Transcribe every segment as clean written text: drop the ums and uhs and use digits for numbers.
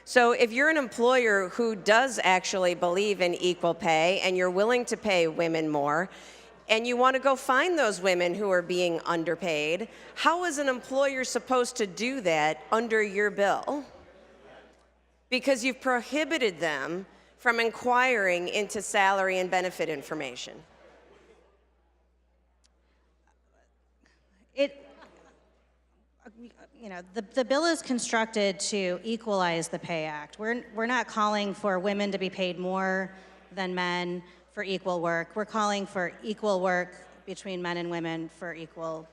So if you're an employer who does actually believe in equal pay and you're willing to pay women more, and you want to go find those women who are being underpaid, how is an employer supposed to do that under your bill? Because you've prohibited them from inquiring into salary and benefit information. The bill is constructed to equalize the Pay Act. We're not calling for women to be paid more than men for equal work. We're calling for equal work between men and women for equal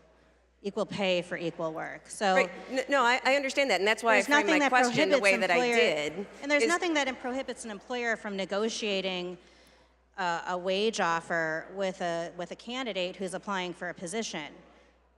pay for equal work. So right. No, I understand that, and that's why I framed my question the way that I did. And there's nothing that prohibits an employer from negotiating a wage offer with a candidate who's applying for a position.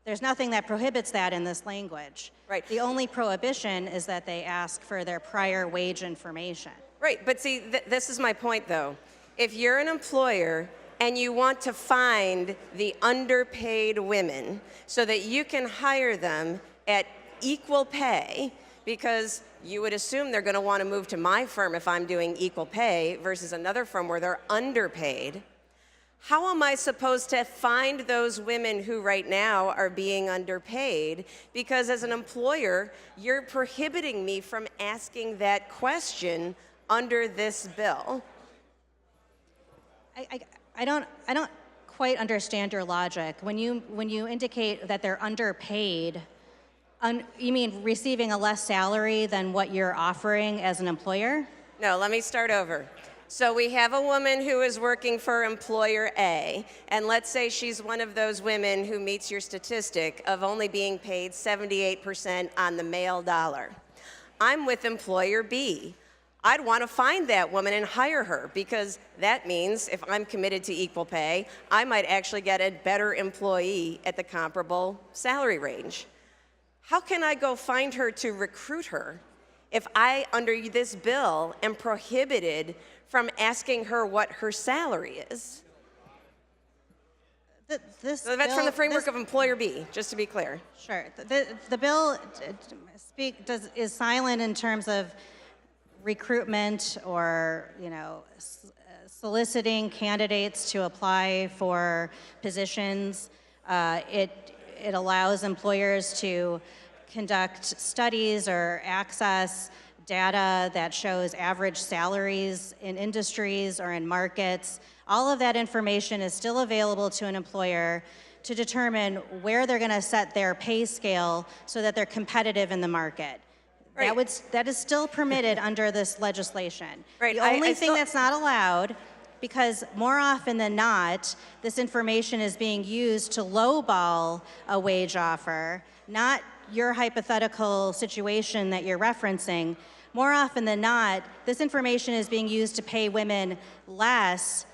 There's nothing that prohibits that in this language. Right. The only prohibition is that they ask for their prior wage information. Right, but see, this is my point, though. If you're an employer and you want to find the underpaid women so that you can hire them at equal pay, because you would assume they're going to want to move to my firm if I'm doing equal pay versus another firm where they're underpaid, how am I supposed to find those women who right now are being underpaid? Because as an employer, you're prohibiting me from asking that question under this bill. I don't quite understand your logic. When you indicate that they're underpaid, you mean receiving a less salary than what you're offering as an employer? No, let me start over. So we have a woman who is working for employer A, and let's say she's one of those women who meets your statistic of only being paid 78% on the male dollar. I'm with employer B. I'd want to find that woman and hire her, because that means if I'm committed to equal pay, I might actually get a better employee at the comparable salary range. How can I go find her to recruit her if I, under this bill, am prohibited from asking her what her salary is? So that's from the framework of employer B, just to be clear. Sure. The bill is silent in terms of recruitment or soliciting candidates to apply for positions. It allows employers to conduct studies or access data that shows average salaries in industries or in markets. All of that information is still available to an employer to determine where they're going to set their pay scale so that they're competitive in the market. Right. That is still permitted under this legislation. Right. The only thing that's not allowed, because more often than not, this information is being used to lowball a wage offer, not your hypothetical situation that you're referencing. More often than not, this information is being used to pay women less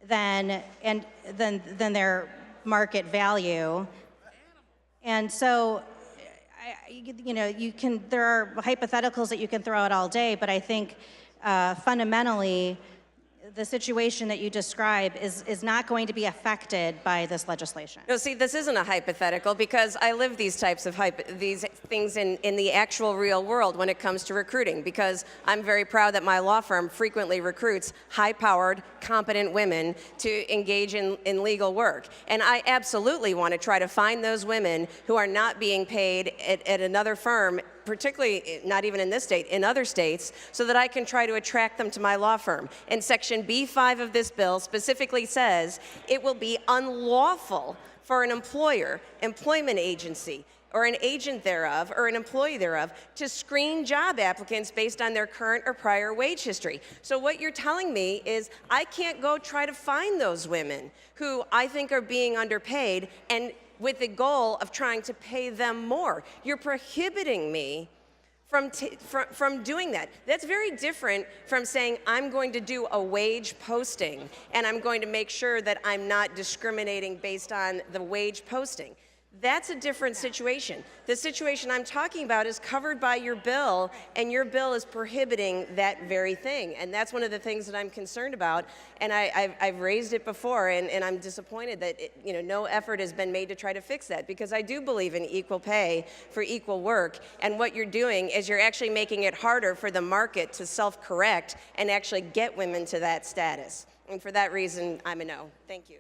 than their market value. And so, there are hypotheticals that you can throw out all day, but I think fundamentally, the situation that you describe is not going to be affected by this legislation. No, see, this isn't a hypothetical, because I live these types of these things in the actual real world when it comes to recruiting, because I'm very proud that my law firm frequently recruits high-powered, competent women to engage in legal work. And I absolutely want to try to find those women who are not being paid at another firm, particularly not even in this state, in other states, so that I can try to attract them to my law firm. And Section B5 of this bill specifically says it will be unlawful for an employer, employment agency, or an agent thereof, or an employee thereof, to screen job applicants based on their current or prior wage history. So what you're telling me is I can't go try to find those women who I think are being underpaid and with the goal of trying to pay them more. You're prohibiting me from doing that. That's very different from saying I'm going to do a wage posting and I'm going to make sure that I'm not discriminating based on the wage posting. That's a different situation. The situation I'm talking about is covered by your bill, and your bill is prohibiting that very thing. And that's one of the things that I'm concerned about. And I've raised it before, and I'm disappointed that no effort has been made to try to fix that, because I do believe in equal pay for equal work. And what you're doing is you're actually making it harder for the market to self-correct and actually get women to that status. And for that reason, I'm a no. Thank you.